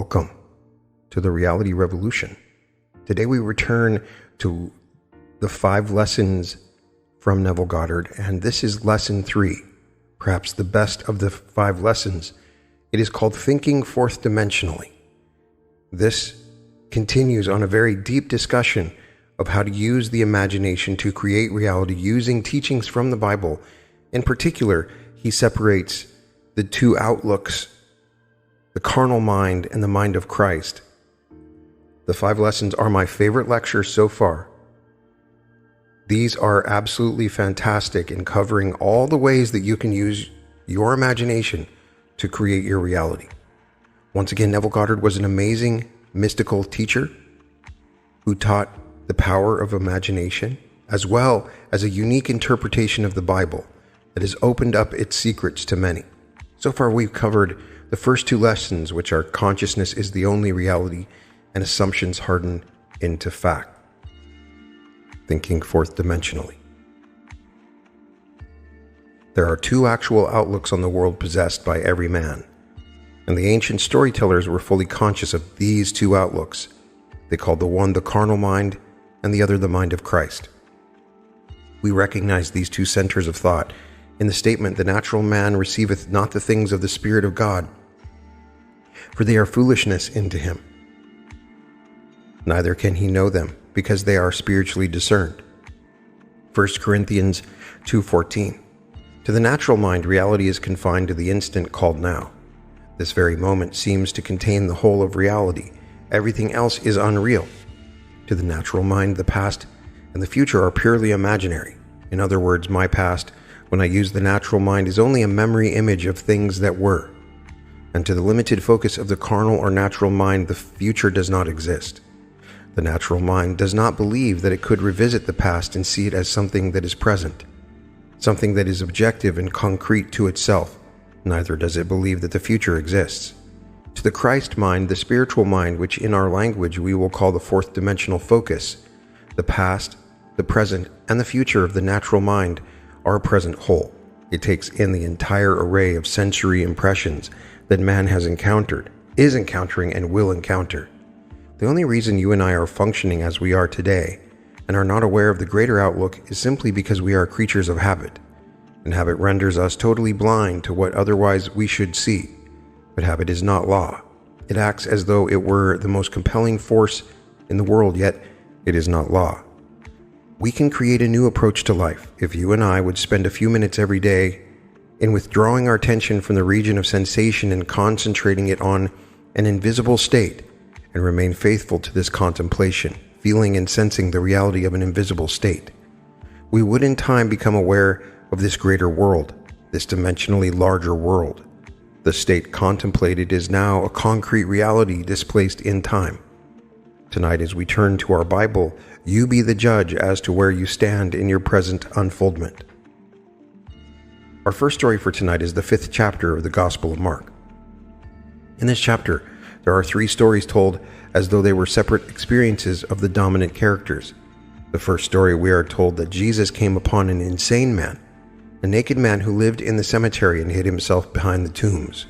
Welcome to the Reality Revolution. Today we return to the 5 lessons from Neville Goddard, and this is lesson 3, perhaps the best of the 5 lessons. It is called Thinking Fourth Dimensionally. This continues on a very deep discussion of how to use the imagination to create reality using teachings from the Bible. In particular, he separates the 2 outlooks, the carnal mind and the mind of Christ. The 5 lessons are my favorite lectures so far. These are absolutely fantastic in covering all the ways that you can use your imagination to create your reality. Once again, Neville Goddard was an amazing mystical teacher who taught the power of imagination, as well as a unique interpretation of the Bible that has opened up its secrets to many. So far, we've covered the first 2 lessons, which are consciousness is the only reality and assumptions harden into fact. Thinking fourth dimensionally. There are 2 actual outlooks on the world possessed by every man, and the ancient storytellers were fully conscious of these 2 outlooks. They called the one the carnal mind and the other the mind of Christ. We recognize these 2 centers of thought in the statement, "The natural man receiveth not the things of the Spirit of God, for they are foolishness unto him. Neither can he know them, because they are spiritually discerned." 1 Corinthians 2:14. To the natural mind, reality is confined to the instant called now. This very moment seems to contain the whole of reality. Everything else is unreal. To the natural mind, the past and the future are purely imaginary. In other words, my past, when I use the natural mind, is only a memory image of things that were. And to the limited focus of the carnal or natural mind, the future does not exist. The natural mind does not believe that it could revisit the past and see it as something that is present, something that is objective and concrete to itself. Neither does it believe that the future exists. To the Christ mind, the spiritual mind, which in our language we will call the fourth dimensional focus, the past, the present, and the future of the natural mind are a present whole. It takes in the entire array of sensory impressions that man has encountered, is encountering, and will encounter. The only reason you and I are functioning as we are today and are not aware of the greater outlook is simply because we are creatures of habit, and habit renders us totally blind to what otherwise we should see. But habit is not law. It acts as though it were the most compelling force in the world, yet it is not law. We can create a new approach to life if you and I would spend a few minutes every day in withdrawing our attention from the region of sensation and concentrating it on an invisible state, and remain faithful to this contemplation, feeling and sensing the reality of an invisible state. We would in time become aware of this greater world, this dimensionally larger world. The state contemplated is now a concrete reality displaced in time. Tonight, as we turn to our Bible, you be the judge as to where you stand in your present unfoldment. Our first story for tonight is the 5th chapter of the Gospel of Mark. In this chapter, there are 3 stories told as though they were separate experiences of the dominant characters. The first story, we are told that Jesus came upon an insane man, a naked man who lived in the cemetery and hid himself behind the tombs.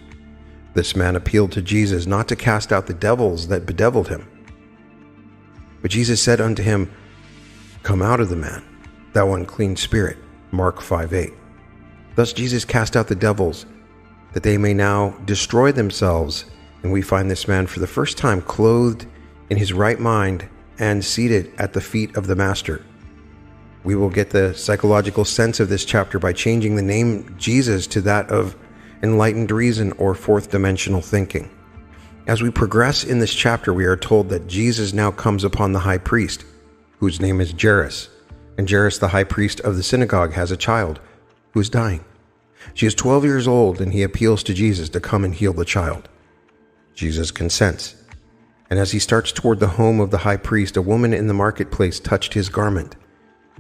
This man appealed to Jesus not to cast out the devils that bedeviled him. But Jesus said unto him, "Come out of the man, thou unclean spirit." Mark 5:8. Thus Jesus cast out the devils, that they may now destroy themselves, and we find this man for the first time clothed in his right mind and seated at the feet of the Master. We will get the psychological sense of this chapter by changing the name Jesus to that of enlightened reason or fourth dimensional thinking. As we progress in this chapter, we are told that Jesus now comes upon the high priest, whose name is Jairus, and Jairus, the high priest of the synagogue, has a child who is dying. She is 12 years old, and he appeals to Jesus to come and heal the child. Jesus consents, and as he starts toward the home of the high priest, a woman in the marketplace touched his garment,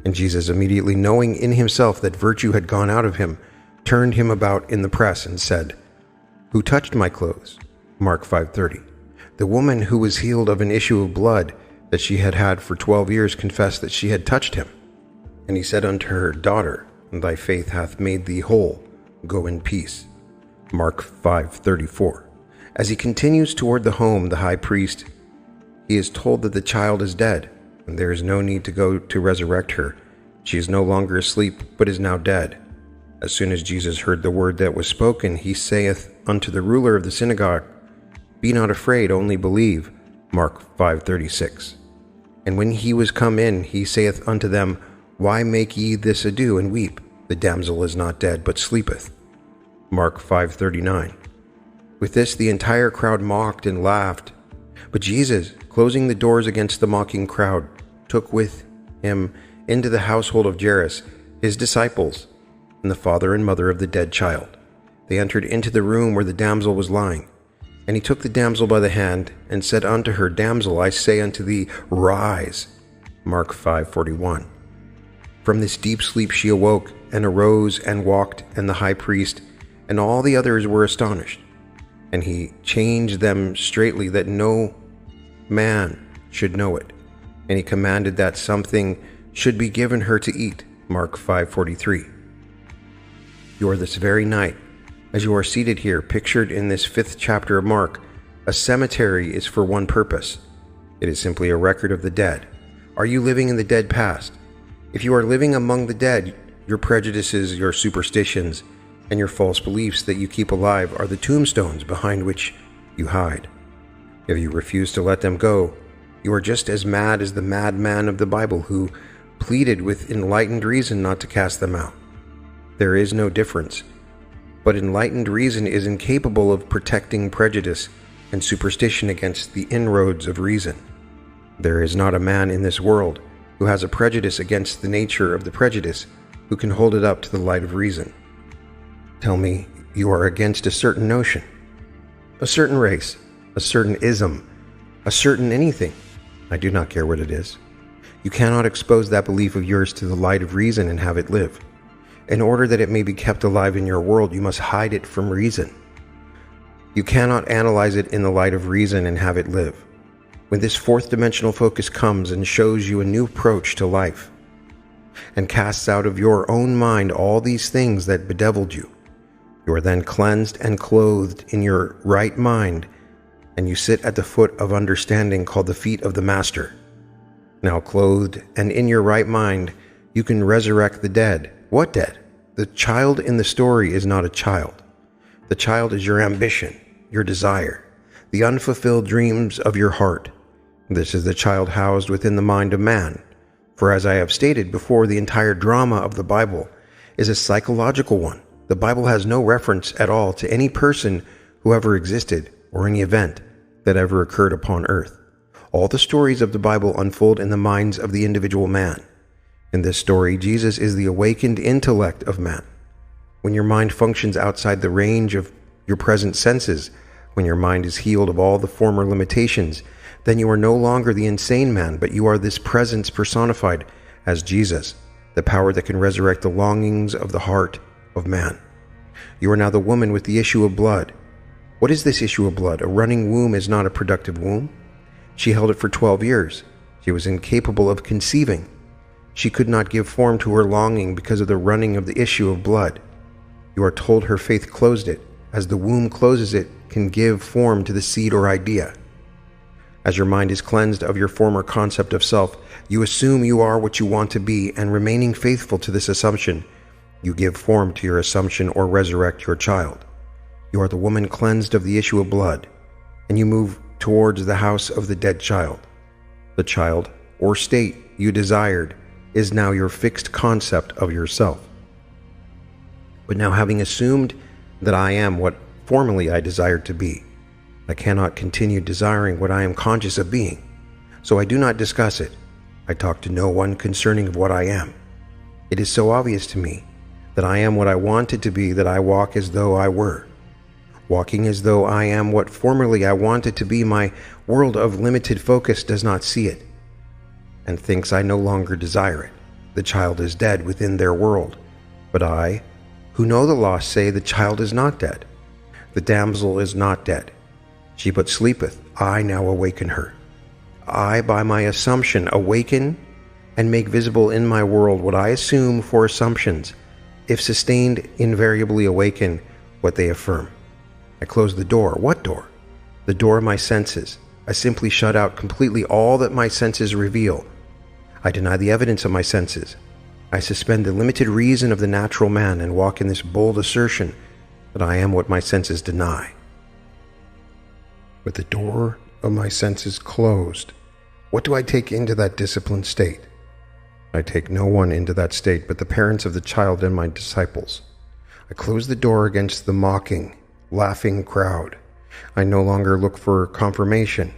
and Jesus, immediately knowing in himself that virtue had gone out of him, turned him about in the press and said, "Who touched my clothes?" Mark 5:30. The woman who was healed of an issue of blood that she had had for 12 years confessed that she had touched him. And he said unto her, "Daughter, thy faith hath made thee whole. Go in peace." Mark 5:34. As he continues toward the home, the high priest, he is told that the child is dead, and there is no need to go to resurrect her. She is no longer asleep, but is now dead. As soon as Jesus heard the word that was spoken, he saith unto the ruler of the synagogue, Be not afraid, only believe. Mark 5:36. And when he was come in, he saith unto them, Why make ye this ado, and weep? The damsel is not dead, but sleepeth. Mark 5:39. With this the entire crowd mocked and laughed. But Jesus, closing the doors against the mocking crowd, took with him into the household of Jairus his disciples, and the father and mother of the dead child. They entered into the room where the damsel was lying. And he took the damsel by the hand, and said unto her, Damsel, I say unto thee, rise. Mark 5:41. From this deep sleep she awoke, and arose, and walked, and the high priest and all the others were astonished. And he changed them straitly, that no man should know it. And he commanded that something should be given her to eat. Mark 5:43. You are this very night, as you are seated here, pictured in this 5th chapter of Mark, a cemetery is for one purpose. It is simply a record of the dead. Are you living in the dead past? If you are living among the dead, your prejudices, your superstitions, and your false beliefs that you keep alive are the tombstones behind which you hide. If you refuse to let them go, you are just as mad as the madman of the Bible who pleaded with enlightened reason not to cast them out. There is no difference, but enlightened reason is incapable of protecting prejudice and superstition against the inroads of reason. There is not a man in this world who has a prejudice against the nature of the prejudice who can hold it up to the light of reason. Tell me you are against a certain notion, a certain race, a certain ism, a certain anything. I do not care what it is. You cannot expose that belief of yours to the light of reason and have it live. In order that it may be kept alive in your world, you must hide it from reason. You cannot analyze it in the light of reason and have it live. When this 4th dimensional focus comes and shows you a new approach to life, and casts out of your own mind all these things that bedeviled you, you are then cleansed and clothed in your right mind, and you sit at the foot of understanding called the feet of the Master. Now clothed and in your right mind, you can resurrect the dead. What dead? The child in the story is not a child. The child is your ambition, your desire, the unfulfilled dreams of your heart. This is the child housed within the mind of man. For as I have stated before, the entire drama of the Bible is a psychological one. The Bible has no reference at all to any person who ever existed or any event that ever occurred upon earth. All the stories of the Bible unfold in the minds of the individual man. In this story, Jesus is the awakened intellect of man. When your mind functions outside the range of your present senses, when your mind is healed of all the former limitations, then you are no longer the insane man, but you are this presence personified as Jesus, the power that can resurrect the longings of the heart of man. You are now the woman with the issue of blood. What is this issue of blood? A running womb is not a productive womb. She held it for 12 years. She was incapable of conceiving. She could not give form to her longing because of the running of the issue of blood. You are told her faith closed it, as the womb closes it can give form to the seed or idea. As your mind is cleansed of your former concept of self, you assume you are what you want to be, and remaining faithful to this assumption, you give form to your assumption or resurrect your child. You are the woman cleansed of the issue of blood, and you move towards the house of the dead child. The child, or state you desired, is now your fixed concept of yourself. But now, having assumed that I am what formerly I desired to be, I cannot continue desiring what I am conscious of being, so I do not discuss it. I talk to no one concerning of what I am. It is so obvious to me that I am what I wanted to be that I walk as though I were. Walking as though I am what formerly I wanted to be, my world of limited focus does not see it, and thinks I no longer desire it. The child is dead within their world, but I, who know the law, say the child is not dead. The damsel is not dead. She but sleepeth. I now awaken her. I, by my assumption, awaken and make visible in my world what I assume for assumptions. If sustained, invariably awaken what they affirm. I close the door. What door? the door of my senses. I simply shut out completely all that my senses reveal. I deny the evidence of my senses. I suspend the limited reason of the natural man and walk in this bold assertion that I am what my senses deny. With the door of my senses closed, what do I take into that disciplined state? I take no one into that state but the parents of the child and my disciples. I close the door against the mocking, laughing crowd. I no longer look for confirmation.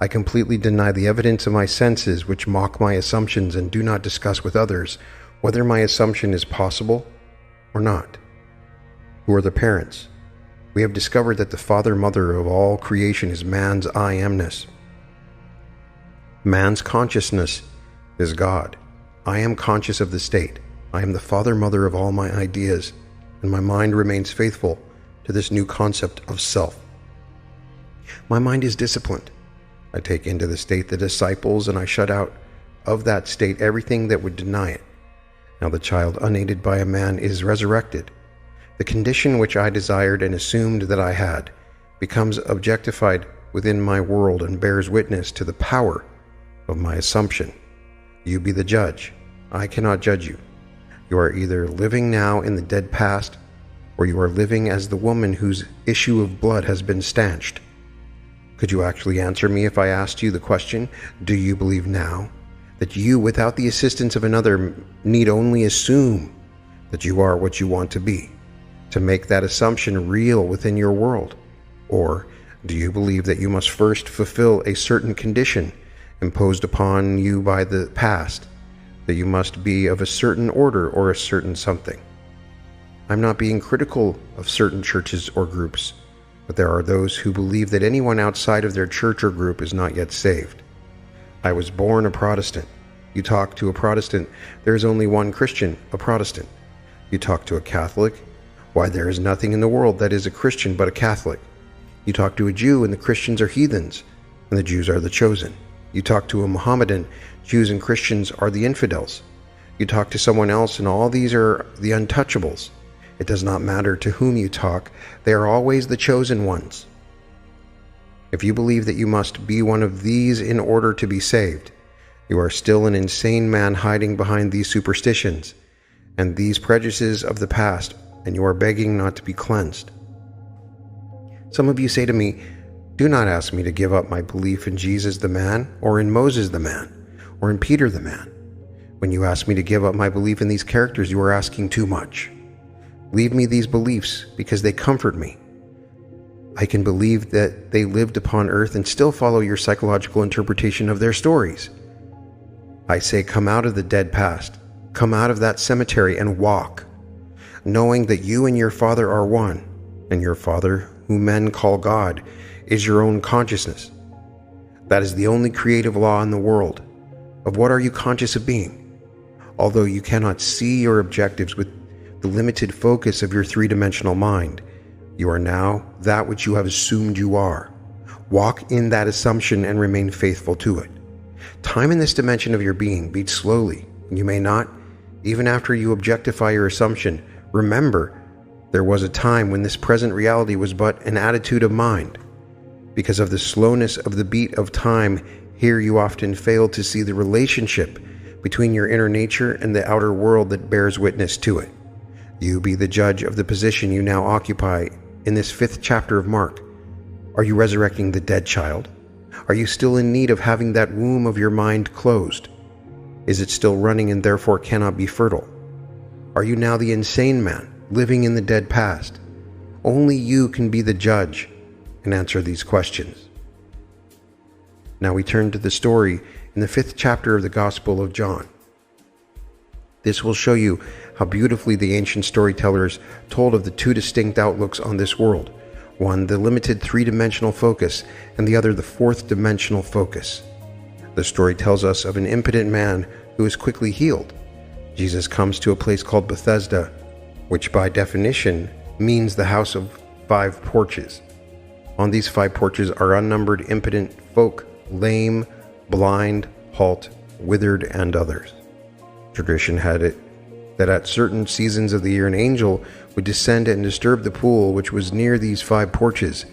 I completely deny the evidence of my senses which mock my assumptions and do not discuss with others whether my assumption is possible or not. Who are the parents? We have discovered that the father-mother of all creation is man's I amness. Man's consciousness is God. I am conscious of the state. I am the father-mother of all my ideas, and my mind remains faithful to this new concept of self. My mind is disciplined. I take into the state the disciples, and I shut out of that state everything that would deny it. Now the child, unaided by a man, is resurrected. The condition which I desired and assumed that I had becomes objectified within my world and bears witness to the power of my assumption. You be the judge. I cannot judge you. You are either living now in the dead past, or you are living as the woman whose issue of blood has been stanched. Could you actually answer me if I asked you the question, do you believe now that you, without the assistance of another, need only assume that you are what you want to be, to make that assumption real within your world? Or do you believe that you must first fulfill a certain condition imposed upon you by the past, that you must be of a certain order or a certain something? I'm not being critical of certain churches or groups, but there are those who believe that anyone outside of their church or group is not yet saved. I was born a Protestant. You talk to a Protestant, there is only one Christian, a Protestant. You talk to a Catholic, why, there is nothing in the world that is a Christian but a Catholic. You talk to a Jew, and the Christians are heathens, and the Jews are the chosen. You talk to a Mohammedan, Jews and Christians are the infidels. You talk to someone else, and all these are the untouchables. It does not matter to whom you talk, they are always the chosen ones. If you believe that you must be one of these in order to be saved, you are still an insane man hiding behind these superstitions and these prejudices of the past, and you are begging not to be cleansed. Some of you say to me, do not ask me to give up my belief in Jesus the man, or in Moses the man, or in Peter the man. When you ask me to give up my belief in these characters, you are asking too much. Leave me these beliefs because they comfort me. I can believe that they lived upon earth and still follow your psychological interpretation of their stories. I say, come out of the dead past, come out of that cemetery and walk, knowing that you and your Father are one, and your Father, whom men call God, is your own consciousness. That is the only creative law in the world. Of what are you conscious of being? Although you cannot see your objectives with the limited focus of your three-dimensional mind, you are now that which you have assumed you are. Walk in that assumption and remain faithful to it. Time in this dimension of your being beats slowly, and you may not, even after you objectify your assumption, remember there was a time when this present reality was but an attitude of mind. Because of the slowness of the beat of time, here you often fail to see the relationship between your inner nature and the outer world that bears witness to it. You be the judge of the position you now occupy in this 5th chapter of Mark. Are you resurrecting the dead child? Are you still in need of having that womb of your mind closed? Is it still running and therefore cannot be fertile? Are you now the insane man, living in the dead past? Only you can be the judge and answer these questions. Now we turn to the story in the 5th chapter of the Gospel of John. This will show you how beautifully the ancient storytellers told of the two distinct outlooks on this world. One, the limited three-dimensional focus, and the other, the fourth-dimensional focus. The story tells us of an impotent man who is quickly healed. Jesus comes to a place called Bethesda, which by definition means the house of 5 porches. On these 5 porches are unnumbered impotent folk, lame, blind, halt, withered, and others. Tradition had it that at certain seasons of the year an angel would descend and disturb the pool which was near these 5 porches,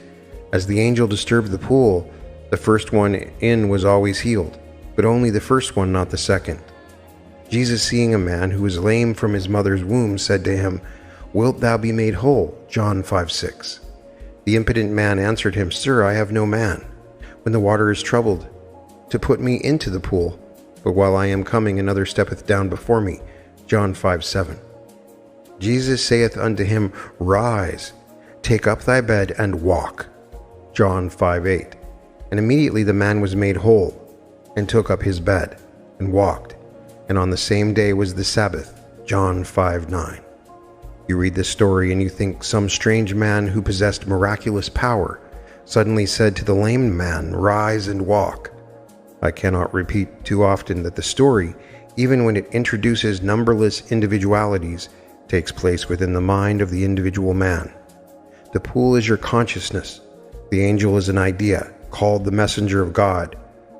As the angel disturbed the pool, the first one in was always healed, but only the first one, not the second. Jesus, seeing a man who was lame from his mother's womb, said to him, "Wilt thou be made whole?" John 5:6. The impotent man answered him, "Sir, I have no man, when the water is troubled, to put me into the pool. But while I am coming, another steppeth down before me." John 5:7. Jesus saith unto him, "Rise, take up thy bed, and walk." John 5:8. And immediately the man was made whole, and took up his bed, and walked. And on the same day was the Sabbath. John 5:9. You read this story and you think some strange man who possessed miraculous power suddenly said to the lame man, "Rise and walk." I cannot repeat too often that the story, even when it introduces numberless individualities, takes place within the mind of the individual man. The pool is your consciousness. The angel is an idea, called the messenger of God,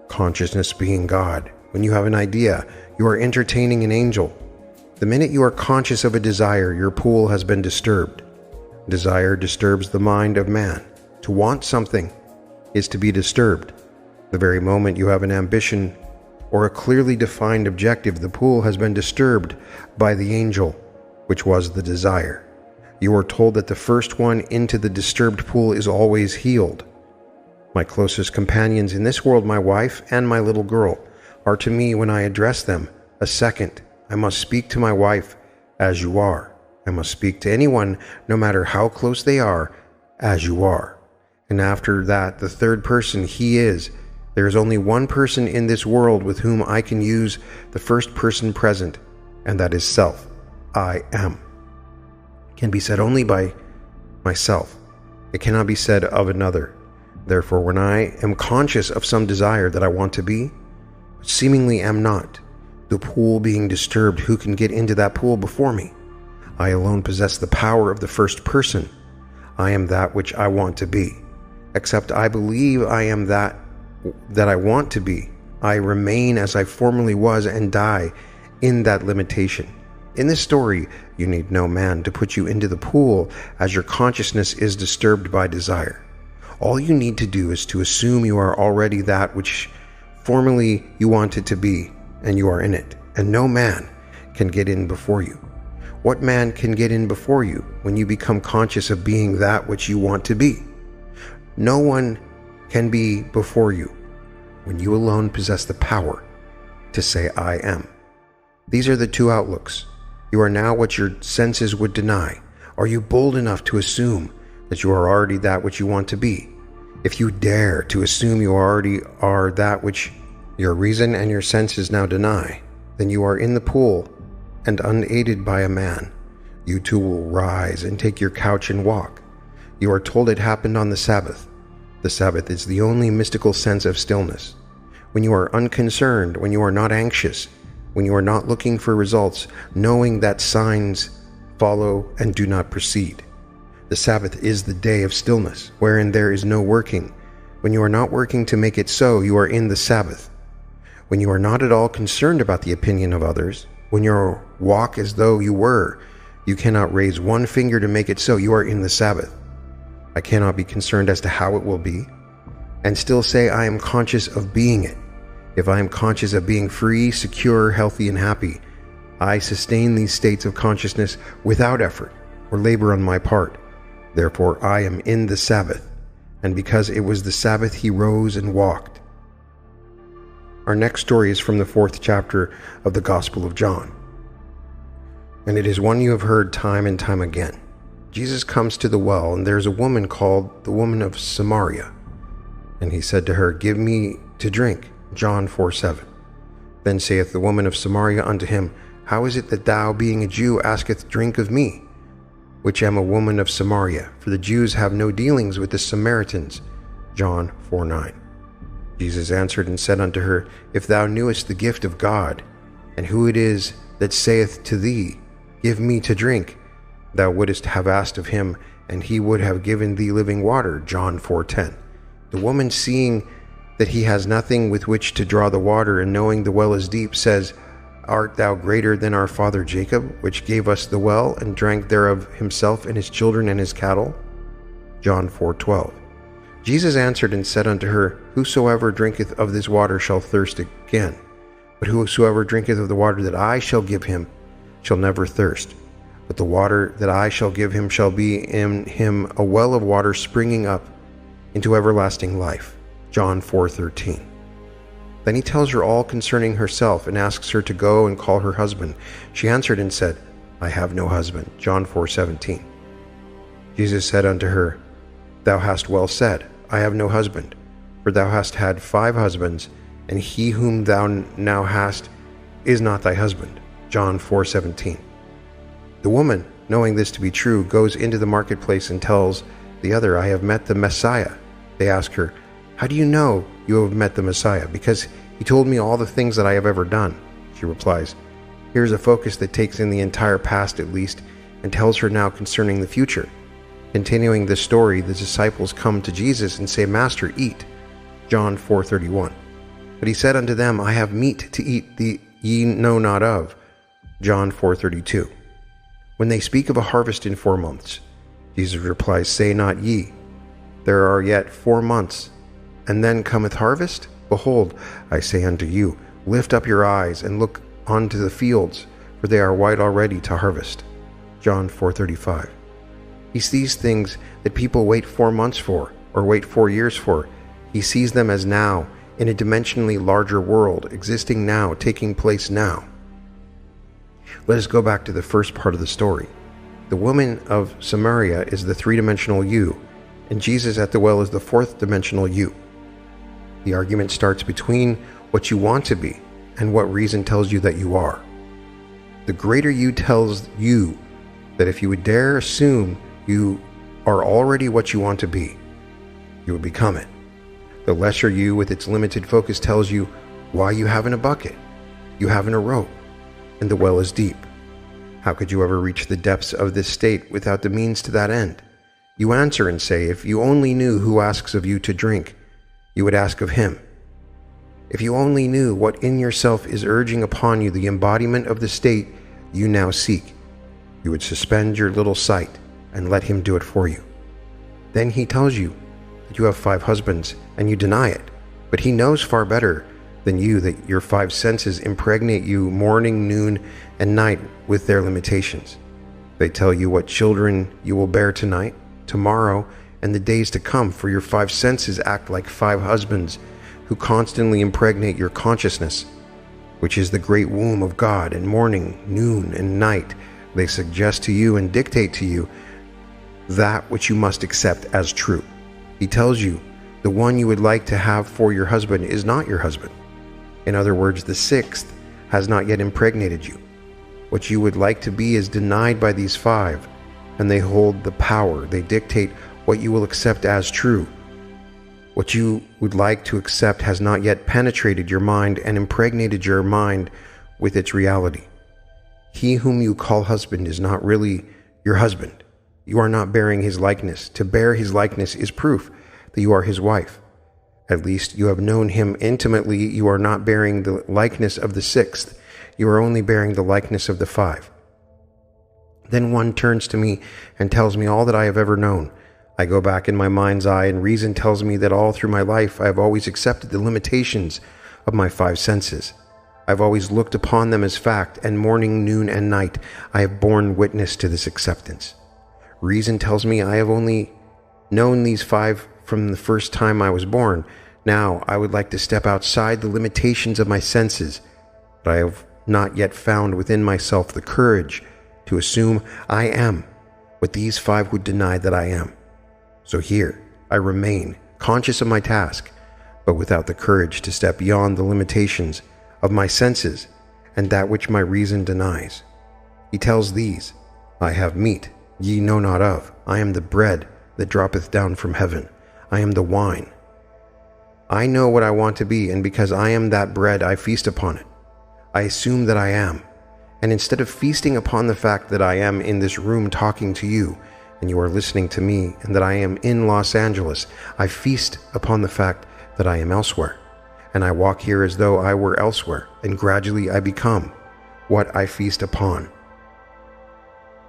consciousness being God. When you have an idea, you are entertaining an angel. The minute you are conscious of a desire, your pool has been disturbed. Desire disturbs the mind of man. To want something is to be disturbed. The very moment you have an ambition or a clearly defined objective, the pool has been disturbed by the angel, which was the desire. You are told that the first one into the disturbed pool is always healed. My closest companions in this world, my wife and my little girl, are to me, when I address them, a second. I must speak to my wife as you are. I must speak to anyone, no matter how close they are, as you are. And after that, the third person, he is. There is only one person in this world with whom I can use the first person present, and that is self. I am. It can be said only by myself. It cannot be said of another. Therefore, when I am conscious of some desire that I want to be, but seemingly am not, the pool being disturbed, who can get into that pool before me? I alone possess the power of the first person. I am that which I want to be. Except I believe I am that I want to be, I remain as I formerly was and die in that limitation. In this story, you need no man to put you into the pool, as your consciousness is disturbed by desire. All you need to do is to assume you are already that which formerly you wanted to be, and you are in it, and no man can get in before you. What man can get in before you when you become conscious of being that which you want to be? No one can be before you when you alone possess the power to say, "I am." These are the two outlooks. You are now what your senses would deny. Are you bold enough to assume that you are already that which you want to be? If you dare to assume you already are that which your reason and your senses now deny, then you are in the pool, and unaided by a man, you too will rise and take your couch and walk. You are told it happened on the Sabbath. The Sabbath is the only mystical sense of stillness. When you are unconcerned, when you are not anxious, when you are not looking for results, knowing that signs follow and do not proceed. The Sabbath is the day of stillness, wherein there is no working. When you are not working to make it so, you are in the Sabbath. When you are not at all concerned about the opinion of others, when you walk as though you were, you cannot raise one finger to make it so, you are in the Sabbath. I cannot be concerned as to how it will be, and still say I am conscious of being it. If I am conscious of being free, secure, healthy, and happy, I sustain these states of consciousness without effort or labor on my part. Therefore I am in the Sabbath, and because it was the Sabbath he rose and walked. Our next story is from the 4th chapter of the Gospel of John, and it is one you have heard time and time again. Jesus comes to the well, and there is a woman called the woman of Samaria. And he said to her, "Give me to drink." John 4:7. Then saith the woman of Samaria unto him, "How is it that thou, being a Jew, asketh drink of me, which am a woman of Samaria? For the Jews have no dealings with the Samaritans." John 4:9. Jesus answered and said unto her, "If thou knewest the gift of God, and who it is that saith to thee, Give me to drink, thou wouldest have asked of him, and he would have given thee living water." John 4:10. The woman, seeing that he has nothing with which to draw the water, and knowing the well is deep, says, "Art thou greater than our father Jacob, which gave us the well, and drank thereof himself and his children and his cattle?" John 4:12. Jesus answered and said unto her, Whosoever drinketh of this water shall thirst again. But whosoever drinketh of the water that I shall give him shall never thirst. But the water that I shall give him shall be in him a well of water springing up into everlasting life. John 4:13. Then he tells her all concerning herself and asks her to go and call her husband. She answered and said, I have no husband. John 4:17. Jesus said unto her, Thou hast well said, I have no husband. For thou hast had 5 husbands, and he whom thou now hast is not thy husband. John 4:17. The woman, knowing this to be true, goes into the marketplace and tells the other, I have met the Messiah. They ask her, How do you know you have met the Messiah? Because he told me all the things that I have ever done. She replies, Here's a focus that takes in the entire past at least, and tells her now concerning the future. Continuing the story, the disciples come to Jesus and say, Master, eat. John 4:31. But he said unto them, I have meat to eat that ye know not of. John 4:32. When they speak of a harvest in 4 months, Jesus replies, Say not ye, there are yet 4 months, and then cometh harvest? Behold, I say unto you, lift up your eyes and look unto the fields, for they are white already to harvest. John 4:35. He sees things that people wait 4 months for, or wait 4 years for. He sees them as now, in a dimensionally larger world, existing now, taking place now. Let us go back to the first part of the story. The woman of Samaria is the 3-dimensional you, and Jesus at the well is the 4th-dimensional you. The argument starts between what you want to be and what reason tells you that you are. The greater you tells you that if you would dare assume you are already what you want to be, you would become it. The lesser you with its limited focus tells you why you haven't a bucket, you haven't a rope, and the well is deep. How could you ever reach the depths of this state without the means to that end? You answer and say, if you only knew who asks of you to drink, you would ask of him. If you only knew what in yourself is urging upon you the embodiment of the state you now seek, you would suspend your little sight and let him do it for you. Then he tells you that you have 5 husbands, and you deny it, but he knows far better than you that your 5 senses impregnate you morning, noon, and night with their limitations. They tell you what children you will bear tonight, tomorrow, and the days to come, for your 5 senses act like 5 husbands who constantly impregnate your consciousness, which is the great womb of God, and morning, noon, and night they suggest to you and dictate to you that which you must accept as true. He tells you the one you would like to have for your husband is not your husband. In other words, the 6th has not yet impregnated you. What you would like to be is denied by these 5, and they hold the power. They dictate what you will accept as true. What you would like to accept has not yet penetrated your mind and impregnated your mind with its reality. He whom you call husband is not really your husband. You are not bearing his likeness. To bear his likeness is proof that you are his wife. At least you have known him intimately. You are not bearing the likeness of the 6th. You are only bearing the likeness of the 5. Then one turns to me and tells me all that I have ever known. I go back in my mind's eye, and reason tells me that all through my life I have always accepted the limitations of my 5 senses. I've always looked upon them as fact, and morning, noon, and night I have borne witness to this acceptance. Reason tells me I have only known these 5 from the first time I was born. Now I would like to step outside the limitations of my senses, but I have not yet found within myself the courage to assume I am what these 5 would deny that I am. So here I remain, conscious of my task, but without the courage to step beyond the limitations of my senses and that which my reason denies. He tells these, I have meat ye know not of. I am the bread that droppeth down from heaven. I am the wine. I know what I want to be, and because I am that bread, I feast upon it. I assume that I am. And instead of feasting upon the fact that I am in this room talking to you, and you are listening to me, and that I am in Los Angeles, I feast upon the fact that I am elsewhere. And I walk here as though I were elsewhere, and gradually I become what I feast upon.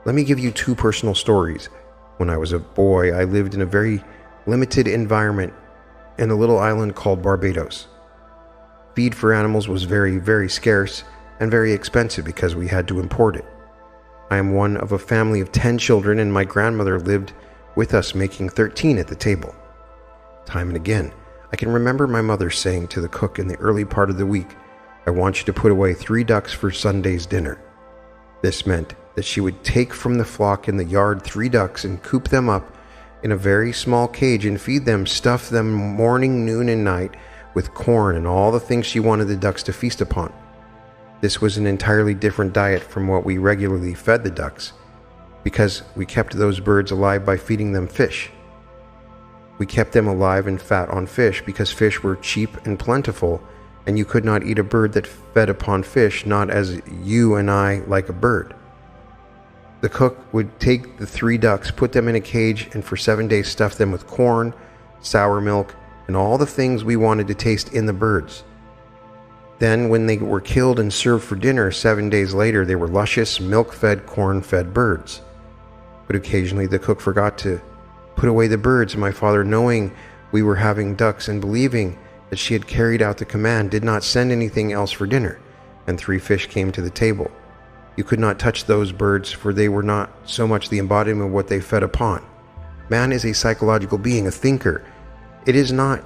Let me give you 2 personal stories. When I was a boy, I lived in a very limited environment in a little island called Barbados. Feed for animals was very, very scarce and very expensive because we had to import it. I am one of a family of 10 children, and my grandmother lived with us, making 13 at the table. Time and again, I can remember my mother saying to the cook in the early part of the week, "I want you to put away 3 ducks for Sunday's dinner." This meant that she would take from the flock in the yard 3 ducks and coop them up in a very small cage and feed them, stuff them morning, noon, and night with corn and all the things she wanted the ducks to feast upon. This was an entirely different diet from what we regularly fed the ducks, because we kept those birds alive by feeding them fish. We kept them alive and fat on fish because fish were cheap and plentiful, and you could not eat a bird that fed upon fish, not as you and I like a bird. The cook would take the 3 ducks, put them in a cage, and for 7 days stuff them with corn, sour milk, and all the things we wanted to taste in the birds. Then, when they were killed and served for dinner 7 days later, they were luscious, milk-fed, corn-fed birds. But occasionally the cook forgot to put away the birds, and my father, knowing we were having ducks and believing that she had carried out the command, did not send anything else for dinner, and 3 fish came to the table. You could not touch those birds, for they were not so much the embodiment of what they fed upon. Man is a psychological being, a thinker. It is not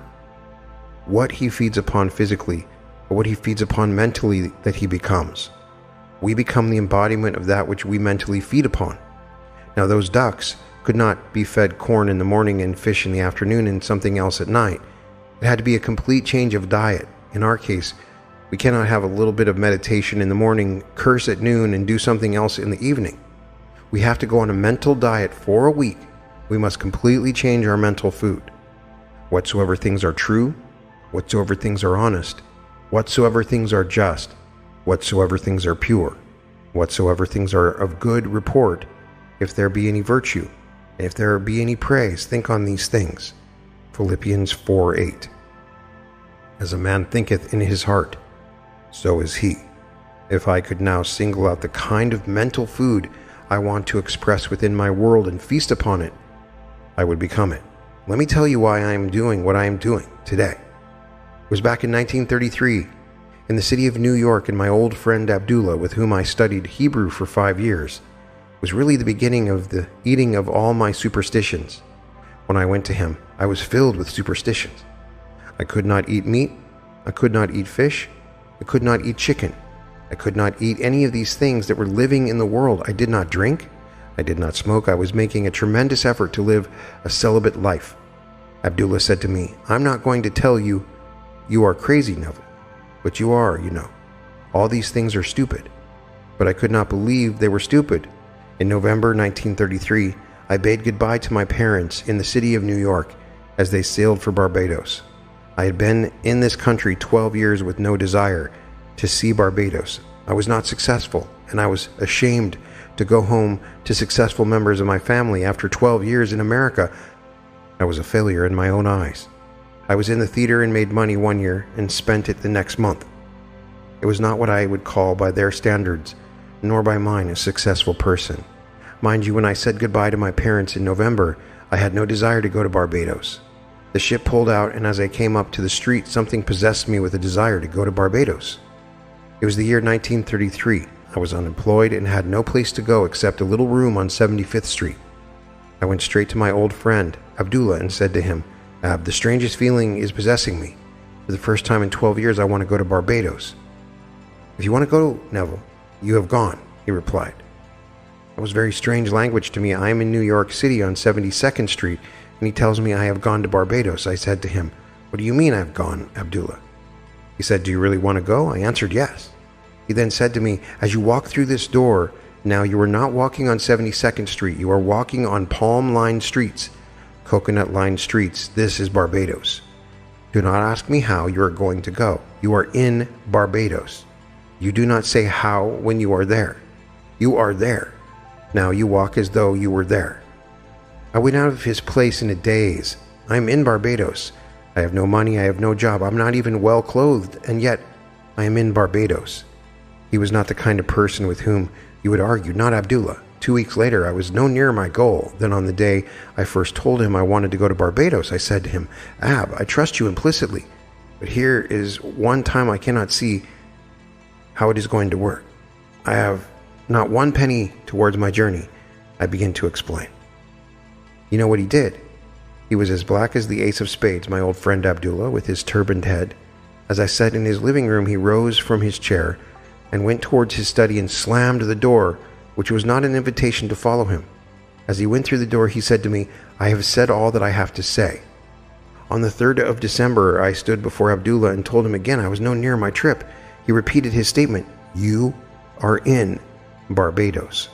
what he feeds upon physically, but what he feeds upon mentally that he becomes. We become the embodiment of that which we mentally feed upon. Now, those ducks could not be fed corn in the morning and fish in the afternoon and something else at night. It had to be a complete change of diet. In our case, we cannot have a little bit of meditation in the morning, curse at noon, and do something else in the evening. We have to go on a mental diet for a week. We must completely change our mental food. Whatsoever things are true, whatsoever things are honest, whatsoever things are just, whatsoever things are pure, whatsoever things are of good report, if there be any virtue, and if there be any praise, think on these things. Philippians 4:8. As a man thinketh in his heart, so is he. If I could now single out the kind of mental food I want to express within my world and feast upon it, I would become it. Let me tell you why I am doing what I am doing today. It was back in 1933, in the city of New York, and my old friend Abdullah, with whom I studied Hebrew for 5 years, was really the beginning of the eating of all my superstitions. When I went to him, I was filled with superstitions. I could not eat meat, I could not eat fish, I could not eat chicken, I could not eat any of these things that were living in the world. I did not drink, I did not smoke. I was making a tremendous effort to live a celibate life. Abdullah said to me, "I'm not going to tell you you are crazy, Neville, but you are, you know. All these things are stupid." But I could not believe they were stupid. In November 1933, I bade goodbye to my parents in the city of New York as they sailed for Barbados. I had been in this country 12 years with no desire to see Barbados. I was not successful, and I was ashamed to go home to successful members of my family after 12 years in America. I was a failure in my own eyes. I was in the theater and made money 1 year and spent it the next month. It was not what I would call by their standards, nor by mine, a successful person. Mind you, when I said goodbye to my parents in November, I had no desire to go to Barbados. The ship pulled out, and as I came up to the street, something possessed me with a desire to go to Barbados. It was the year 1933. I was unemployed and had no place to go except a little room on 75th Street. I went straight to my old friend, Abdullah, and said to him, "Ab, the strangest feeling is possessing me. For the first time in 12 years, I want to go to Barbados." "If you want to go, Neville, you have gone," he replied. That was very strange language to me. I am in New York City on 72nd Street, and he tells me I have gone to Barbados. I said to him, "What do you mean I have gone, Abdullah?" He said, "Do you really want to go?" I answered, "Yes." He then said to me, "As you walk through this door, now you are not walking on 72nd Street. You are walking on palm-lined streets, coconut-lined streets. This is Barbados. Do not ask me how you are going to go. You are in Barbados. You do not say how when you are there. You are there. Now you walk as though you were there." I went out of his place in a daze. I am in Barbados. I have no money, I have no job, I'm not even well clothed, and yet I am in Barbados. He was not the kind of person with whom you would argue, not Abdullah. 2 weeks later, I was no nearer my goal than on the day I first told him I wanted to go to Barbados. I said to him, "Ab, I trust you implicitly, but here is one time I cannot see how it is going to work. I have not one penny towards my journey," I began to explain. You know what he did? He was as black as the ace of spades, my old friend Abdullah, with his turbaned head. As I sat in his living room, he rose from his chair and went towards his study and slammed the door, which was not an invitation to follow him. As he went through the door, he said to me, "I have said all that I have to say." On the 3rd of December, I stood before Abdullah and told him again I was no nearer my trip. He repeated his statement, "You are in Barbados."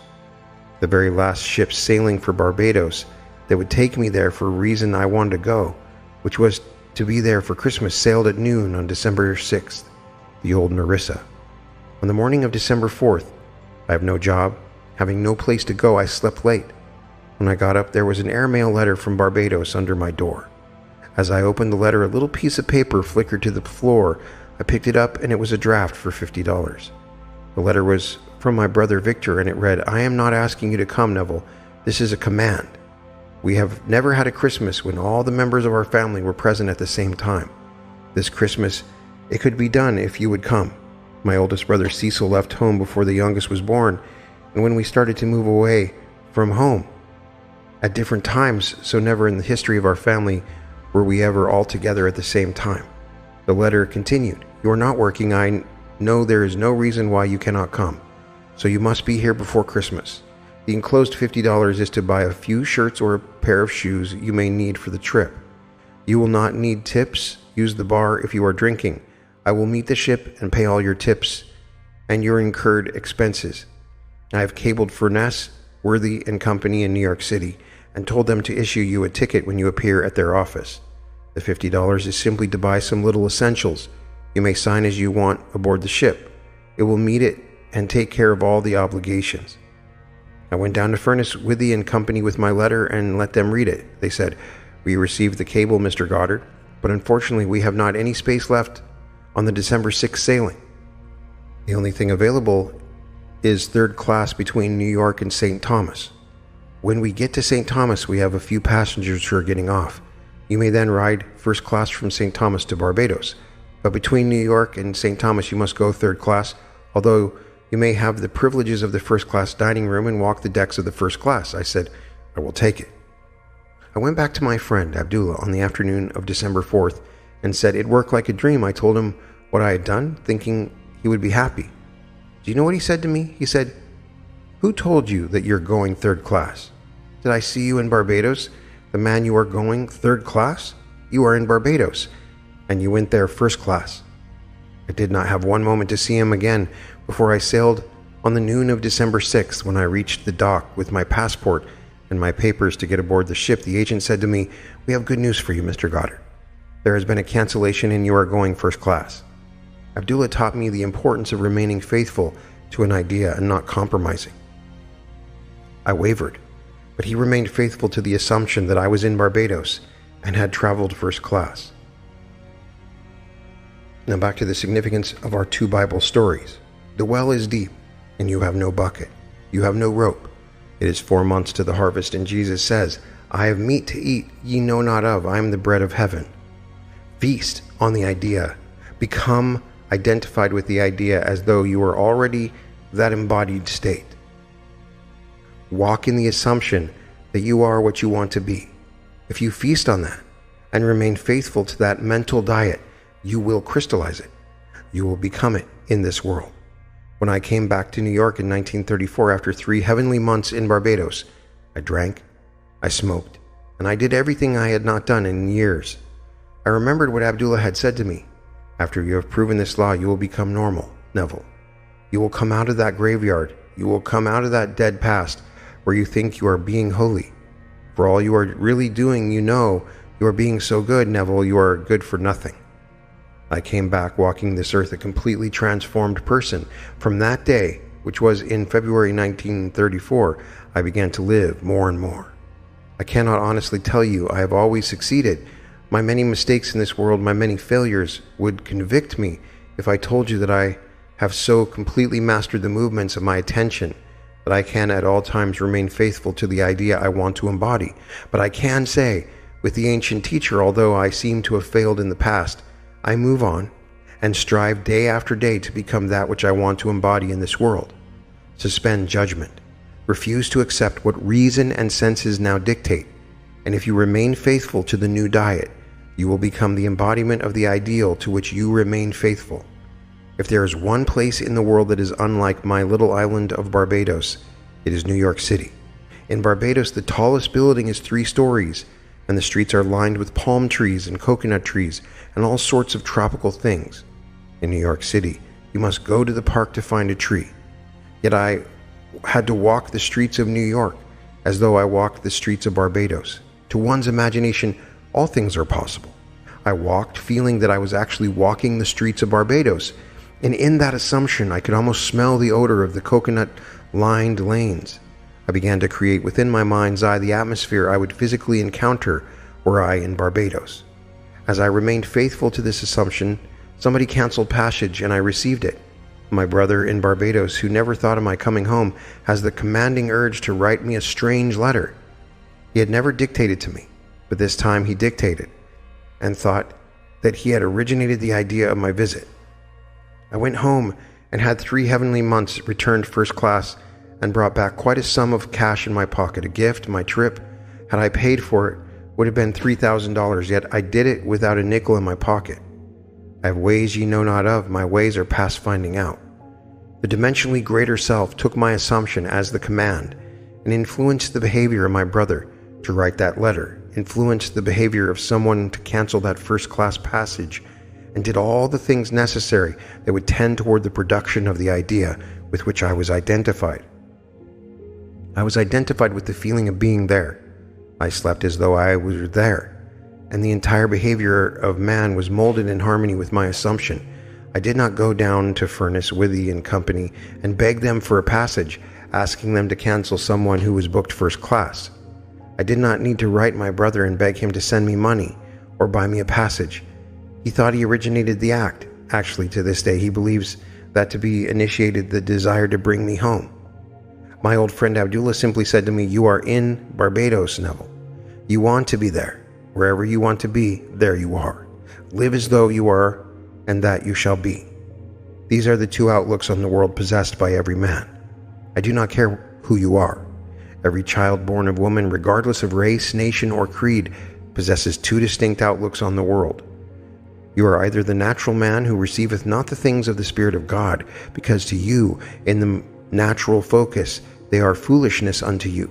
The very last ship sailing for Barbados that would take me there for a reason I wanted to go, which was to be there for Christmas, sailed at noon on December 6th, the old Nerissa. On the morning of December 4th, I have no job. Having no place to go, I slept late. When I got up, there was an airmail letter from Barbados under my door. As I opened the letter, a little piece of paper flickered to the floor. I picked it up, and it was a draft for $50. The letter was from my brother Victor, and it read, "I am not asking you to come, Neville. This is a command. We have never had a Christmas when all the members of our family were present at the same time. This Christmas, it could be done if you would come. My oldest brother Cecil left home before the youngest was born, and when we started to move away from home at different times, so never in the history of our family were we ever all together at the same time." The letter continued, "You are not working. I know there is no reason why you cannot come, so you must be here before Christmas. The enclosed $50 is to buy a few shirts or a pair of shoes you may need for the trip. You will not need tips. Use the bar if you are drinking. I will meet the ship and pay all your tips and your incurred expenses. I have cabled Furness, Worthy and Company in New York City and told them to issue you a ticket when you appear at their office. The $50 is simply to buy some little essentials. You may sign as you want aboard the ship. It will meet it and take care of all the obligations." I went down to Furness, Withy and Company with my letter and let them read it. They said, "We received the cable, Mr. Goddard, but unfortunately we have not any space left on the December 6th sailing. The only thing available is third class between New York and St. Thomas. When we get to St. Thomas, we have a few passengers who are getting off. You may then ride first class from St. Thomas to Barbados, but between New York and St. Thomas you must go third class, although you may have the privileges of the first class dining room and walk the decks of the first class." I said, "I will take it." I went back to my friend Abdullah on the afternoon of December 4th and said it worked like a dream. I told him what I had done, thinking he would be happy. Do you know what he said to me? He said, "Who told you that you're going third class? Did I see you in Barbados? The man you are going third class? You are in Barbados, and you went there first class." I did not have one moment to see him again before I sailed on the noon of December 6th. When I reached the dock with my passport and my papers to get aboard the ship, the agent said to me, "We have good news for you, Mr. Goddard. There has been a cancellation and you are going first class." Abdullah taught me the importance of remaining faithful to an idea and not compromising. I wavered, but he remained faithful to the assumption that I was in Barbados and had traveled first class. Now back to the significance of our two Bible stories. The well is deep, and you have no bucket. You have no rope. It is 4 months to the harvest, and Jesus says, "I have meat to eat ye know not of. I am the bread of heaven." Feast on the idea. Become identified with the idea as though you are already that embodied state. Walk in the assumption that you are what you want to be. If you feast on that and remain faithful to that mental diet, you will crystallize it. You will become it in this world. When I came back to New York in 1934 after 3 heavenly months in Barbados, I drank, I smoked, and I did everything I had not done in years. I remembered what Abdullah had said to me. After you have proven this law, you will become normal, Neville. You will come out of that graveyard. You will come out of that dead past where you think you are being holy. For all you are really doing, you know you are being so good, Neville, you are good for nothing. I came back walking this earth a completely transformed person. From that day, which was in February 1934, I began to live more and more. I cannot honestly tell you I have always succeeded. My many mistakes in this world, my many failures, would convict me if I told you that I have so completely mastered the movements of my attention that I can at all times remain faithful to the idea I want to embody. But I can say, with the ancient teacher, although I seem to have failed in the past, I move on and strive day after day to become that which I want to embody in this world. Suspend judgment. Refuse to accept what reason and senses now dictate. And if you remain faithful to the new diet, you will become the embodiment of the ideal to which you remain faithful. If there is one place in the world that is unlike my little island of Barbados, it is New York City. In Barbados, the tallest building is 3 stories, and the streets are lined with palm trees and coconut trees and all sorts of tropical things. In New York City, you must go to the park to find a tree. Yet I had to walk the streets of New York as though I walked the streets of Barbados. To one's imagination, all things are possible. I walked feeling that I was actually walking the streets of Barbados, and in that assumption I could almost smell the odor of the coconut-lined lanes. I began to create within my mind's eye the atmosphere I would physically encounter were I in Barbados. As I remained faithful to this assumption, somebody canceled passage and I received it. My brother in Barbados, who never thought of my coming home, has the commanding urge to write me a strange letter. He had never dictated to me, but this time he dictated, and thought that he had originated the idea of my visit. I went home and had 3 heavenly months, returned first class, and brought back quite a sum of cash in my pocket. A gift, my trip, had I paid for it, would have been $3,000, yet I did it without a nickel in my pocket. I have ways ye know not of, my ways are past finding out. The dimensionally greater self took my assumption as the command and influenced the behavior of my brother to write that letter, influenced the behavior of someone to cancel that first-class passage, and did all the things necessary that would tend toward the production of the idea with which I was identified. I was identified with the feeling of being there. I slept as though I was there, and the entire behavior of man was molded in harmony with my assumption. I did not go down to Furness, Withy and Company and beg them for a passage, asking them to cancel someone who was booked first class. I did not need to write my brother and beg him to send me money or buy me a passage. He thought he originated the act. Actually, to this day, he believes that to be initiated the desire to bring me home. My old friend Abdullah simply said to me, "You are in Barbados, Neville. You want to be there. Wherever you want to be, there you are. Live as though you are, and that you shall be." These are the 2 outlooks on the world possessed by every man. I do not care who you are. Every child born of woman, regardless of race, nation, or creed, possesses 2 distinct outlooks on the world. You are either the natural man who receiveth not the things of the Spirit of God, because to you, in the natural focus, they are foolishness unto you,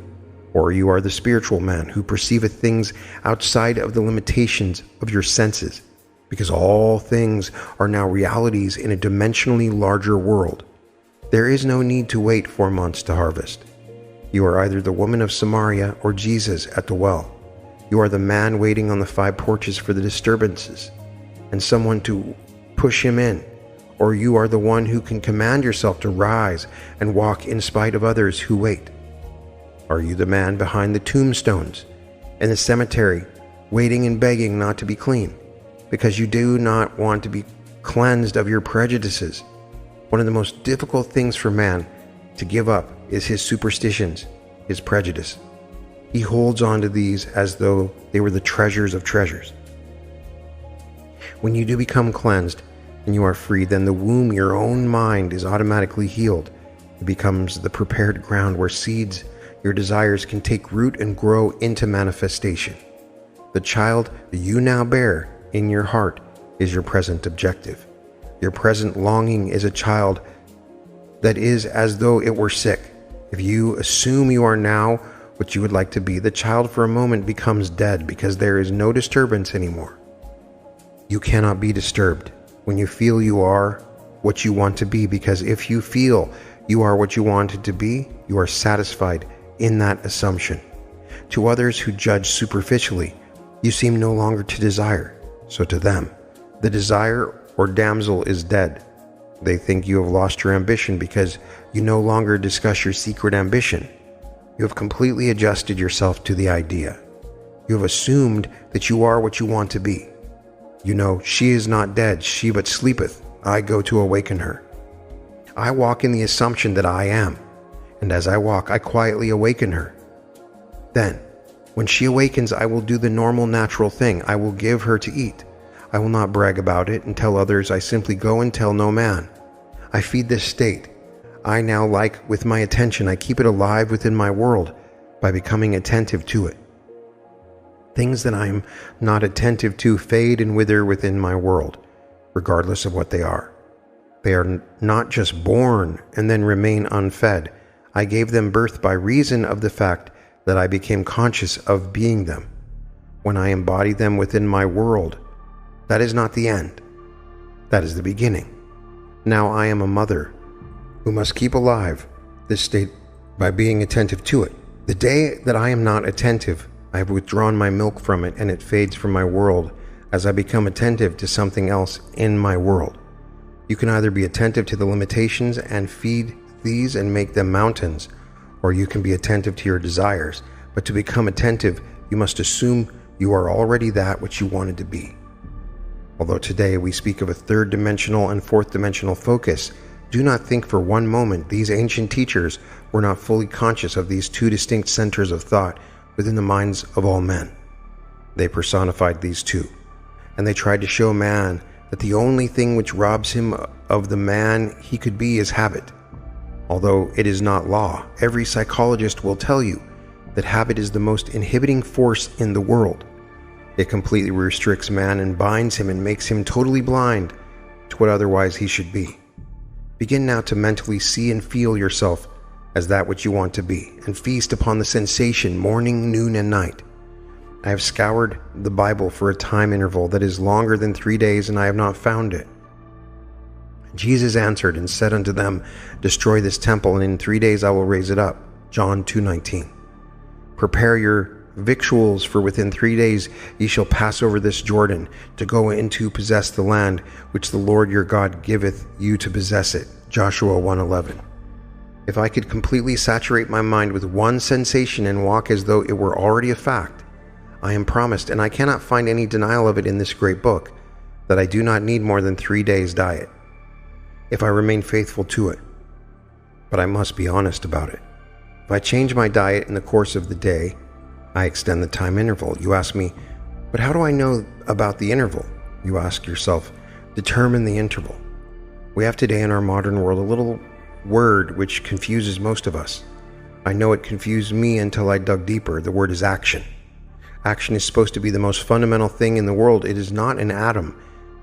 or you are the spiritual man who perceiveth things outside of the limitations of your senses, because all things are now realities in a dimensionally larger world. There is no need to wait 4 months to harvest. You are either the woman of Samaria or Jesus at the well. You are the man waiting on the 5 porches for the disturbances and someone to push him in, or you are the one who can command yourself to rise and walk in spite of others who wait. Are you the man behind the tombstones in the cemetery, waiting and begging not to be clean, because you do not want to be cleansed of your prejudices? One of the most difficult things for man to give up is his superstitions, his prejudice. He holds on to these as though they were the treasures of treasures. When you do become cleansed and you are free, then the womb, your own mind, is automatically healed. It becomes the prepared ground where seeds, your desires, can take root and grow into manifestation. The child that you now bear in your heart is your present objective. Your present longing is a child that is as though it were sick. If you assume you are now what you would like to be, the child for a moment becomes dead because there is no disturbance anymore. You cannot be disturbed when you feel you are what you want to be, because if you feel you are what you wanted to be, you are satisfied in that assumption. To others who judge superficially, you seem no longer to desire. So to them, the desire or damsel is dead. They think you have lost your ambition because you no longer discuss your secret ambition. You have completely adjusted yourself to the idea. You have assumed that you are what you want to be. You know, she is not dead, she but sleepeth. I go to awaken her. I walk in the assumption that I am, and as I walk, I quietly awaken her. Then, when she awakens, I will do the normal, natural thing. I will give her to eat. I will not brag about it and tell others. I simply go and tell no man. I feed this state. I now, like with my attention, I keep it alive within my world by becoming attentive to it. Things that I am not attentive to fade and wither within my world, regardless of what they are. They are not just born and then remain unfed. I gave them birth by reason of the fact that I became conscious of being them. When I embody them within my world, that is not the end. That is the beginning. Now I am a mother who must keep alive this state by being attentive to it. The day that I am not attentive, I have withdrawn my milk from it and it fades from my world as I become attentive to something else in my world. You can either be attentive to the limitations and feed these and make them mountains, or you can be attentive to your desires. But to become attentive, you must assume you are already that which you wanted to be. Although today we speak of a third dimensional and fourth dimensional focus, do not think for one moment these ancient teachers were not fully conscious of these two distinct centers of thought within the minds of all men. They personified these two, and they tried to show man that the only thing which robs him of the man he could be is habit. Although it is not law, every psychologist will tell you that habit is the most inhibiting force in the world. It completely restricts man and binds him and makes him totally blind to what otherwise he should be. Begin now to mentally see and feel yourself as that which you want to be, and feast upon the sensation morning, noon, and night. I have scoured the Bible for a time interval that is longer than 3 days, and I have not found it. Jesus answered and said unto them, Destroy this temple, and in 3 days I will raise it up. John 2:19. Prepare your victuals, for within 3 days ye shall pass over this Jordan, to go into possess the land which the Lord your God giveth you to possess it. Joshua 1:11. If I could completely saturate my mind with one sensation and walk as though it were already a fact, I am promised, and I cannot find any denial of it in this great book, that I do not need more than 3 days' diet, if I remain faithful to it. But I must be honest about it. If I change my diet in the course of the day, I extend the time interval. You ask me, but how do I know about the interval? You ask yourself, determine the interval. We have today in our modern world a little word which confuses most of us. I know it confused me until I dug deeper. The word is action. Action is supposed to be the most fundamental thing in the world. It is not an atom.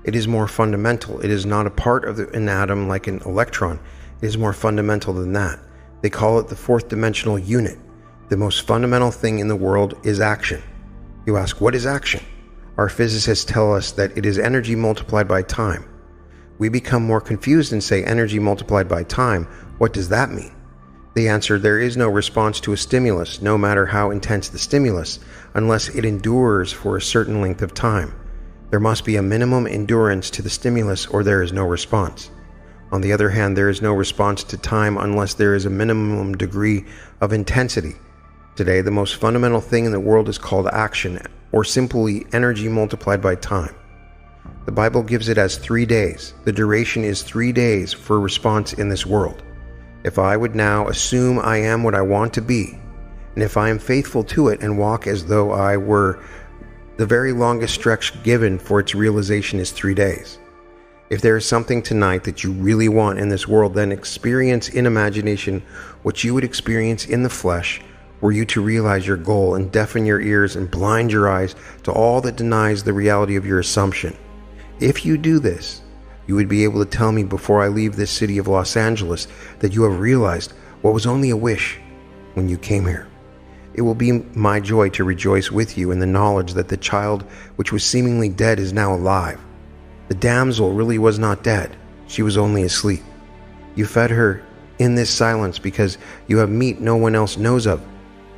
It is more fundamental. It is not a part of an atom like an electron. It is more fundamental than that. They call it the fourth dimensional unit. The most fundamental thing in the world is action. You ask, what is action? Our physicists tell us that it is energy multiplied by time. We become more confused and say energy multiplied by time. What does that mean? They answer, there is no response to a stimulus, no matter how intense the stimulus, unless it endures for a certain length of time. There must be a minimum endurance to the stimulus or there is no response. On the other hand, there is no response to time unless there is a minimum degree of intensity. Today, the most fundamental thing in the world is called action, or simply energy multiplied by time. The Bible gives it as 3 days. The duration is 3 days for response in this world. If I would now assume I am what I want to be, and if I am faithful to it and walk as though I were, the very longest stretch given for its realization is 3 days. If there is something tonight that you really want in this world, then experience in imagination what you would experience in the flesh were you to realize your goal, and deafen your ears and blind your eyes to all that denies the reality of your assumption. If you do this, you would be able to tell me before I leave this city of Los Angeles that you have realized what was only a wish when you came here. It will be my joy to rejoice with you in the knowledge that the child which was seemingly dead is now alive. The damsel really was not dead. She was only asleep. You fed her in this silence because you have meat no one else knows of.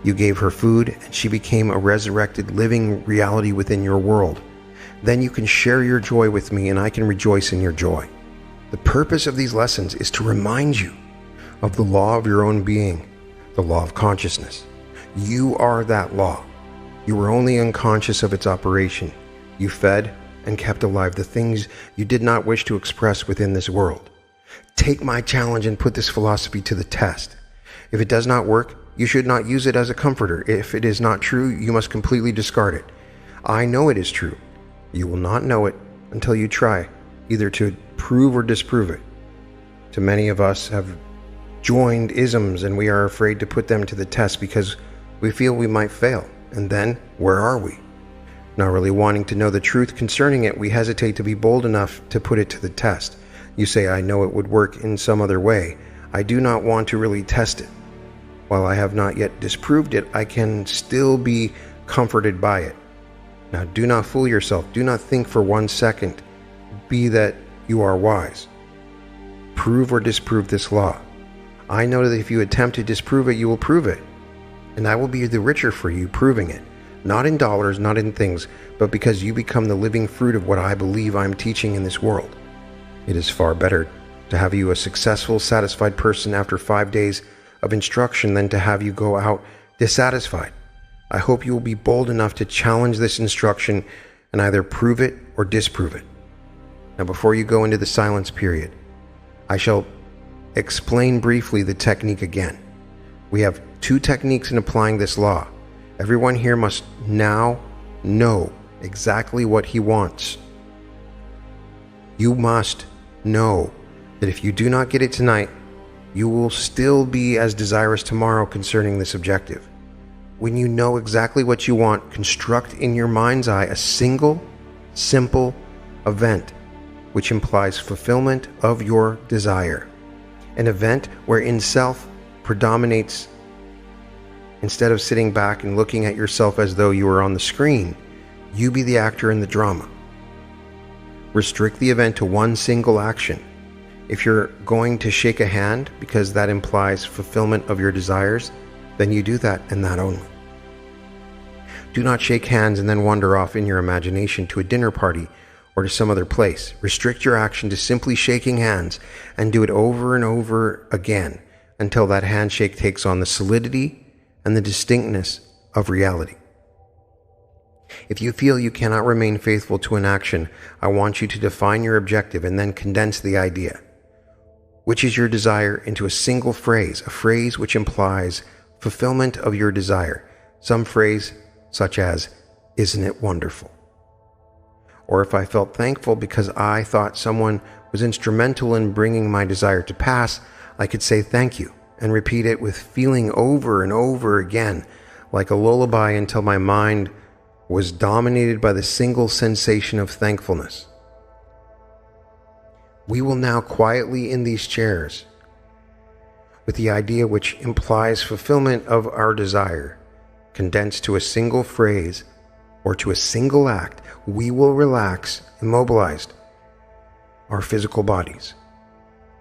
You gave her food, and she became a resurrected living reality within your world. Then you can share your joy with me, and I can rejoice in your joy. The purpose of these lessons is to remind you of the law of your own being, the law of consciousness. You are that law. You were only unconscious of its operation. You fed and kept alive the things you did not wish to express within this world. Take my challenge and put this philosophy to the test. If it does not work, you should not use it as a comforter. If it is not true, you must completely discard it. I know it is true. You will not know it until you try, either to prove or disprove it. Too many of us have joined isms and we are afraid to put them to the test because we feel we might fail. And then, where are we? Not really wanting to know the truth concerning it, we hesitate to be bold enough to put it to the test. You say, I know it would work in some other way. I do not want to really test it. While I have not yet disproved it, I can still be comforted by it. Now, do not fool yourself. Do not think for 1 second, be that you are wise. Prove or disprove this law. I know that if you attempt to disprove it, you will prove it. And I will be the richer for you proving it. Not in dollars, not in things, but because you become the living fruit of what I believe I am teaching in this world. It is far better to have you a successful, satisfied person after 5 days of instruction than to have you go out dissatisfied. I hope you will be bold enough to challenge this instruction and either prove it or disprove it. Now, before you go into the silence period, I shall explain briefly the technique again. We have 2 techniques in applying this law. Everyone here must now know exactly what he wants. You must know that if you do not get it tonight, you will still be as desirous tomorrow concerning this objective. When you know exactly what you want, construct in your mind's eye a single, simple event which implies fulfillment of your desire. An event wherein self predominates. Instead of sitting back and looking at yourself as though you were on the screen, you be the actor in the drama. Restrict the event to one single action. If you're going to shake a hand because that implies fulfillment of your desires, then you do that and that only. Do not shake hands and then wander off in your imagination to a dinner party or to some other place. Restrict your action to simply shaking hands and do it over and over again until that handshake takes on the solidity and the distinctness of reality. If you feel you cannot remain faithful to an action, I want you to define your objective and then condense the idea. Which is your desire into a single phrase, a phrase which implies fulfillment of your desire. Some phrase such as, isn't it wonderful? Or if I felt thankful because I thought someone was instrumental in bringing my desire to pass, I could say thank you and repeat it with feeling over and over again, like a lullaby until my mind was dominated by the single sensation of thankfulness. We will now quietly in these chairs, with the idea which implies fulfillment of our desire, condensed to a single phrase or to a single act, we will relax, immobilized, our physical bodies.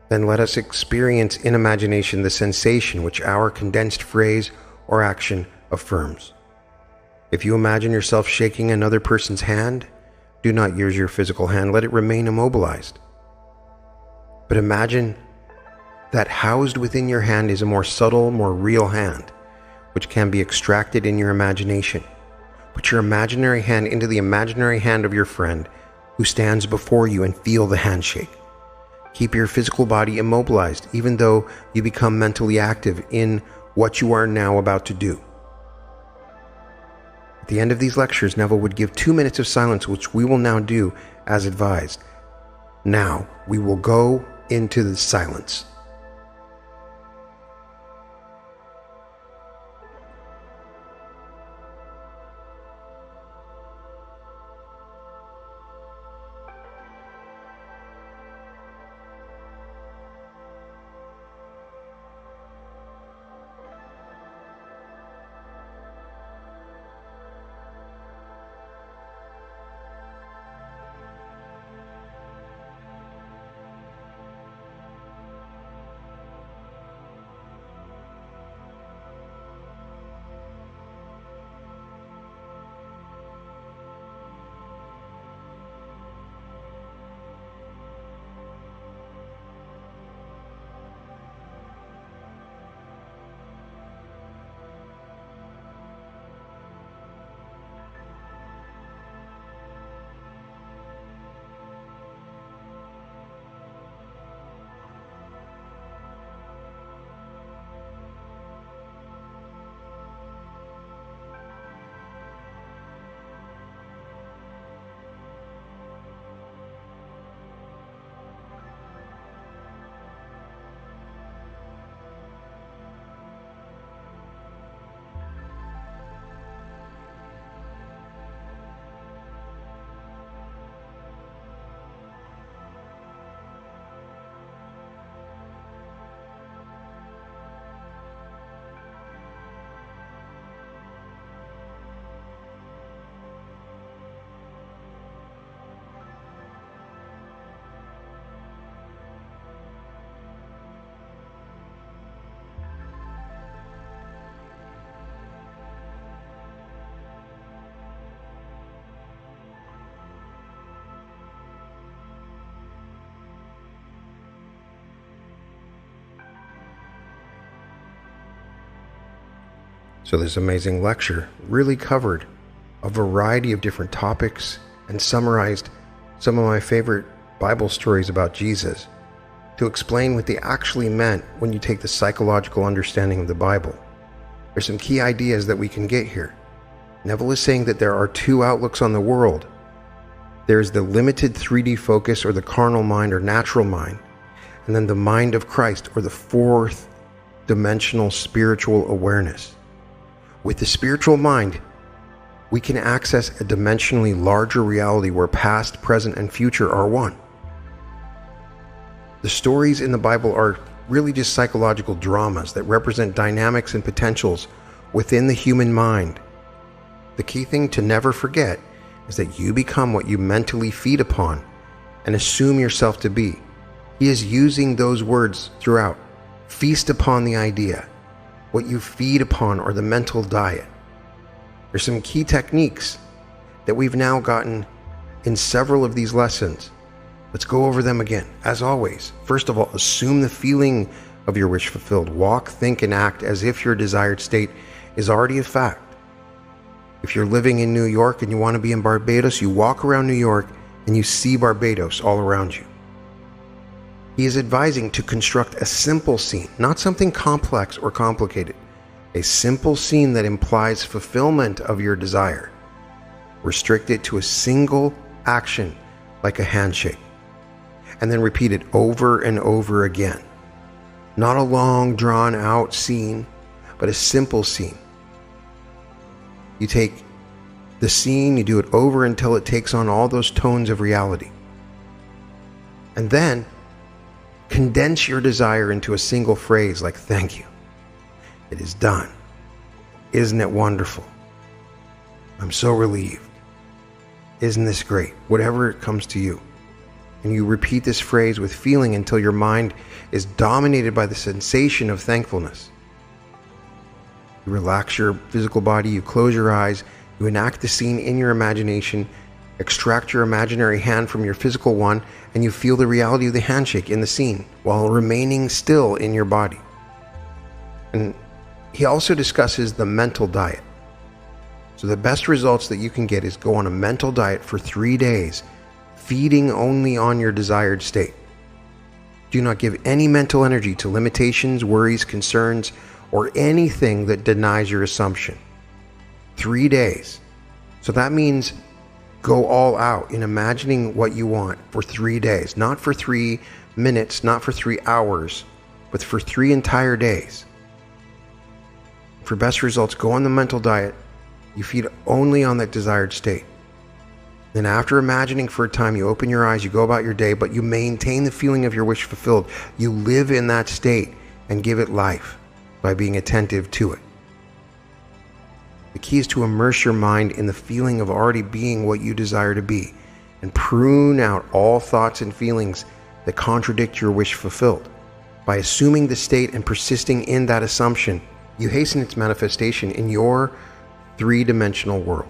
Then let us experience in imagination the sensation which our condensed phrase or action affirms. If you imagine yourself shaking another person's hand, do not use your physical hand, let it remain immobilized. But imagine that housed within your hand is a more subtle, more real hand, which can be extracted in your imagination. Put your imaginary hand into the imaginary hand of your friend who stands before you and feel the handshake. Keep your physical body immobilized, even though you become mentally active in what you are now about to do. At the end of these lectures, Neville would give 2 minutes of silence, which we will now do as advised. Now, we will go into the silence. So this amazing lecture really covered a variety of different topics and summarized some of my favorite Bible stories about Jesus to explain what they actually meant when you take the psychological understanding of the Bible. There's some key ideas that we can get here. Neville is saying that there are two outlooks on the world. There's the limited 3D focus, or the carnal mind or natural mind, and then the mind of Christ, or the fourth dimensional spiritual awareness. With the spiritual mind, we can access a dimensionally larger reality where past, present, and future are one. The stories in the Bible are really just psychological dramas that represent dynamics and potentials within the human mind. The key thing to never forget is that you become what you mentally feed upon and assume yourself to be. He is using those words throughout. Feast upon the idea, what you feed upon, or the mental diet. There's some key techniques that we've now gotten in several of these lessons. Let's go over them again. As always, first of all, assume the feeling of your wish fulfilled. Walk, think, and act as if your desired state is already a fact. If you're living in New York and you want to be in Barbados, you walk around New York and you see Barbados all around you. He is advising to construct a simple scene, not something complex or complicated. A simple scene that implies fulfillment of your desire. Restrict it to a single action, like a handshake, and then repeat it over and over again. Not a long, drawn-out scene, but a simple scene. You take the scene, you do it over until it takes on all those tones of reality. And then condense your desire into a single phrase like, "Thank you. It is done. Isn't it wonderful? I'm so relieved. Isn't this great?" Whatever it comes to you. And you repeat this phrase with feeling until your mind is dominated by the sensation of thankfulness. You relax your physical body, you close your eyes, you enact the scene in your imagination, extract your imaginary hand from your physical one, and you feel the reality of the handshake in the scene while remaining still in your body. And he also discusses the mental diet. So the best results that you can get is go on a mental diet for 3 days, feeding only on your desired state. Do not give any mental energy to limitations, worries, concerns, or anything that denies your assumption. 3 days. So that means go all out in imagining what you want for 3 days. Not for 3 minutes, not for 3 hours, but for 3 entire days. For best results, go on the mental diet. You feed only on that desired state. Then after imagining for a time, you open your eyes, you go about your day, but you maintain the feeling of your wish fulfilled. You live in that state and give it life by being attentive to it. The key is to immerse your mind in the feeling of already being what you desire to be and prune out all thoughts and feelings that contradict your wish fulfilled. By assuming the state and persisting in that assumption, you hasten its manifestation in your 3-dimensional world.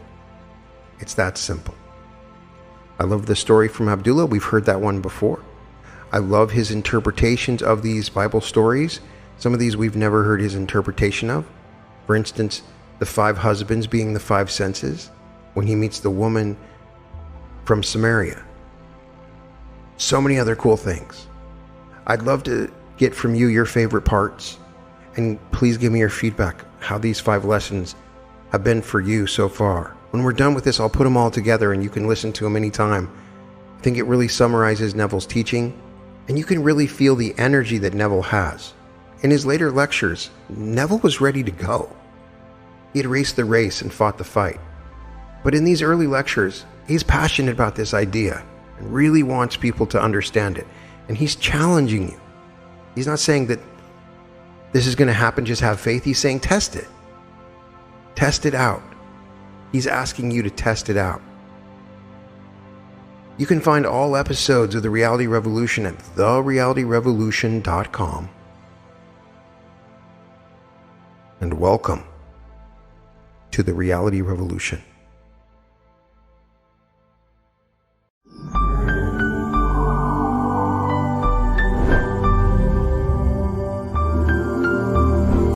It's that simple. I love the story from Abdullah. We've heard that one before. I love his interpretations of these Bible stories. Some of these we've never heard his interpretation of. For instance, the 5 husbands being the 5 senses when he meets the woman from Samaria. So many other cool things. I'd love to get from you your favorite parts, and please give me your feedback, how these 5 lessons have been for you so far. When we're done with this, I'll put them all together and you can listen to them anytime. I think it really summarizes Neville's teaching, and you can really feel the energy that Neville has. In his later lectures, Neville was ready to go. He had raced the race and fought the fight. But in these early lectures, he's passionate about this idea and really wants people to understand it. And he's challenging you. He's not saying that this is going to happen, just have faith. He's saying test it. Test it out. He's asking you to test it out. You can find all episodes of The Reality Revolution at therealityrevolution.com. And welcome to The Reality Revolution.